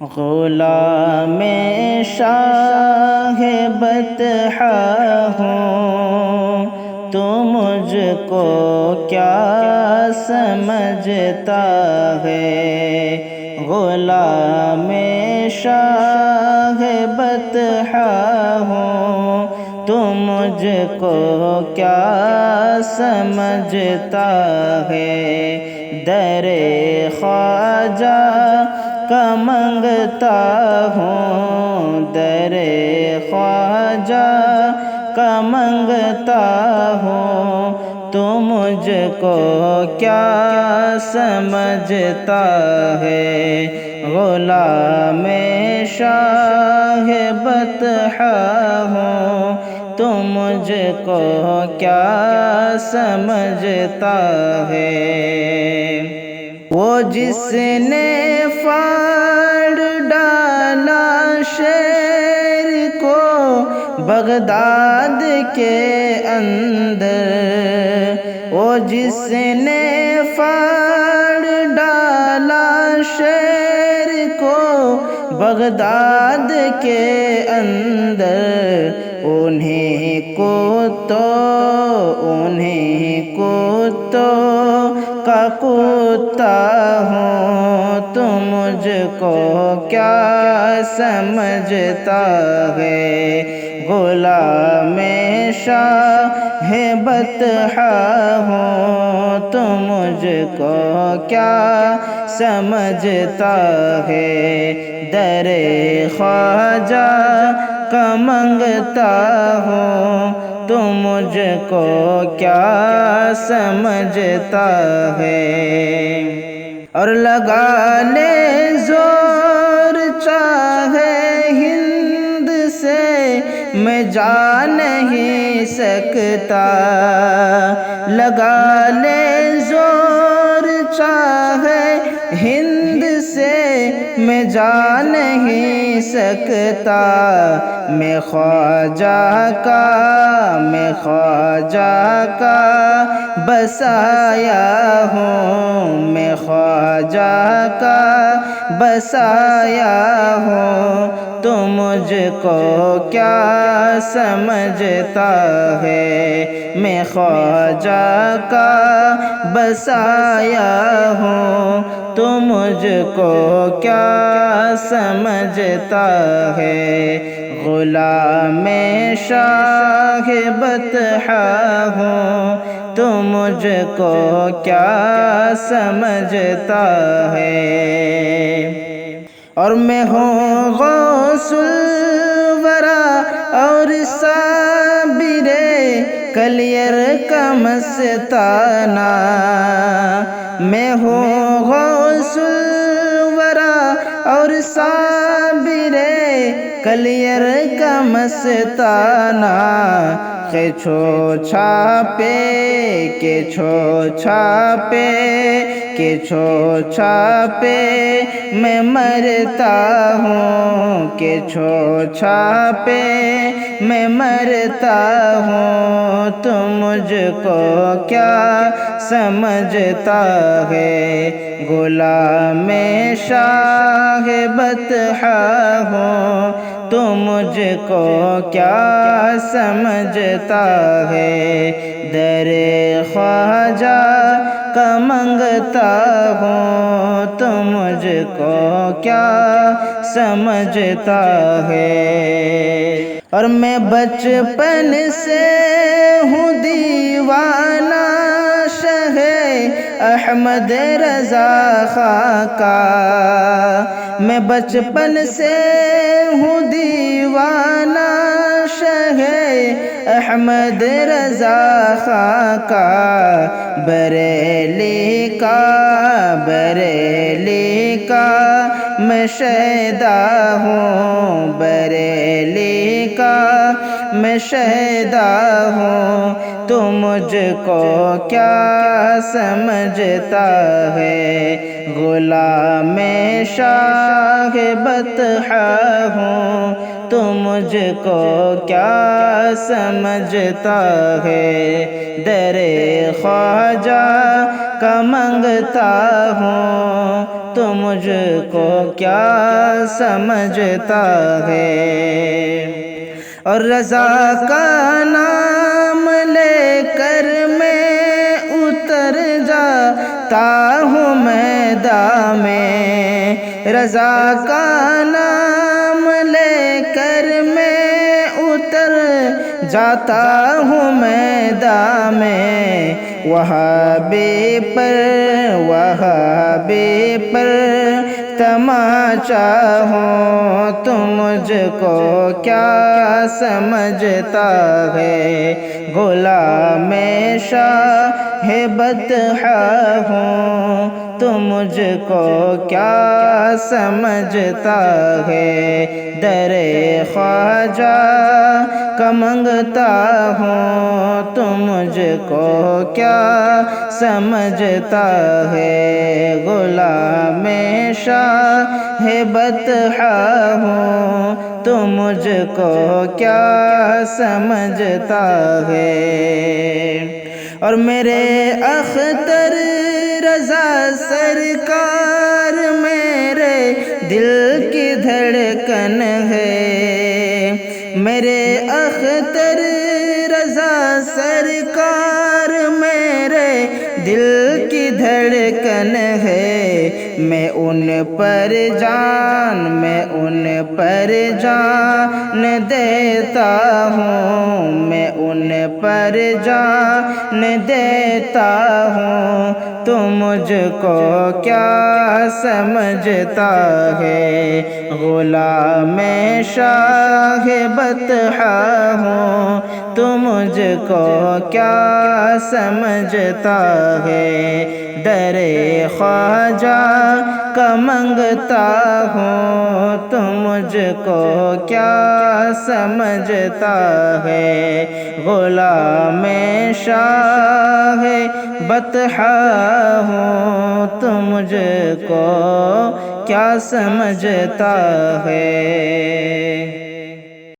غلام شاہ بطحہ ہوں، تو مجھ کو کیا سمجھتا ہے؟ غلام شاہ بطحہ ہوں، تو مجھ کو کیا سمجھتا ہے؟ در خواجہ کا منگتا ہوں، در خواجہ کا منگتا ہوں، تو مجھ کو کیا سمجھتا ہے؟ غلام شاہ بطحہ ہوں، تو مجھ کو کیا سمجھتا ہے؟ وہ جس نے پھاڑ ڈالا شیر کو بغداد کے اندر، وہ جس نے پھاڑ ڈالا شیر کو بغداد کے اندر، انہیں کتوں کا کتا ہوں، تو مجھ کو کیا سمجھتا ہے؟ غلام شاہ بطحہ ہوں، تو مجھ کو کیا سمجھتا ہے؟ در خواجہ کا منگتا ہوں، تو مجھ کو کیا سمجھتا ہے؟ اور لگا لے زور چاہے ہند سے میں جا نہیں سکتا، لگا لے زور چاہے ہند سے میں جا نہیں سکتا، میں خواجہ کا بسایا ہوں، میں خواجہ کا بسایا ہوں، تو مجھ کو کیا سمجھتا ہے؟ میں خواجہ کا بسایا ہوں، تو مجھ کو کیا سمجھتا ہے؟ غلام شاہ بطحہ ہوں، تو مجھ کو کیا سمجھتا ہے؟ اور میں ہوں غوث الورا اور صابر کلیر کا مستانہ، میں ہوں غوث الورا اور صابر کلیر کا مستانہ، کہ چھو چھاپے میں مرتا ہوں، کہ چھو چھاپے میں مرتا ہوں، تو مجھ کو کیا سمجھتا ہے؟ غلام شاہ بطحہ ہوں، تو مجھ کو کیا سمجھتا ہے؟ در خواجہ کا منگتا ہوں، تو مجھ کو کیا سمجھتا ہے؟ اور میں بچپن سے ہوں دیوانہ شاہ احمد رضا خاں کا، میں بچپن سے ہوں دیوانہ شاہ احمد رضا خاں کا، بریلی کا میں شیدا ہوں، بریلی کا میں شیدا ہوں، تو مجھ کو کیا سمجھتا ہے؟ غلام شاہ بطحہ ہوں، تو مجھ کو کیا سمجھتا ہے؟ در خواجہ کا منگتا ہوں، تو مجھ کو کیا سمجھتا ہے؟ اور رضا کا نام لے کر میں اتر جاتا ہوں میدان میں، رضا کا نام لے کر میں اتر جاتا ہوں میدان میں، وہابی پر تماشا ہوں تو مجھ کو کیا سمجھتا ہے؟ غلام شاہ بطحا ہوں تو مجھ کو کیا سمجھتا ہے؟ در خواجہ کا منگتا ہوں تو مجھ کو کیا سمجھتا ہے؟ غلام شاہ بطحا ہوں تو مجھ کو کیا سمجھتا ہے؟ اور میرے اختر رضا سرکار میرے دل کی دھڑکن ہے، میرے اختر رضا سرکار میرے دل کی دھڑکن ہے، میں ان پر جان دیتا ہوں، میں ان پر جان دیتا ہوں تو مجھ کو کیا سمجھتا ہے؟ غلام شاہ بطحا ہوں تو مجھ کو کیا سمجھتا ہے؟ در خواجہ کا منگتا ہوں تو مجھ کو کیا سمجھتا ہے؟ غلام شاہ بطحا ہوں تو مجھ کو کیا سمجھتا ہے؟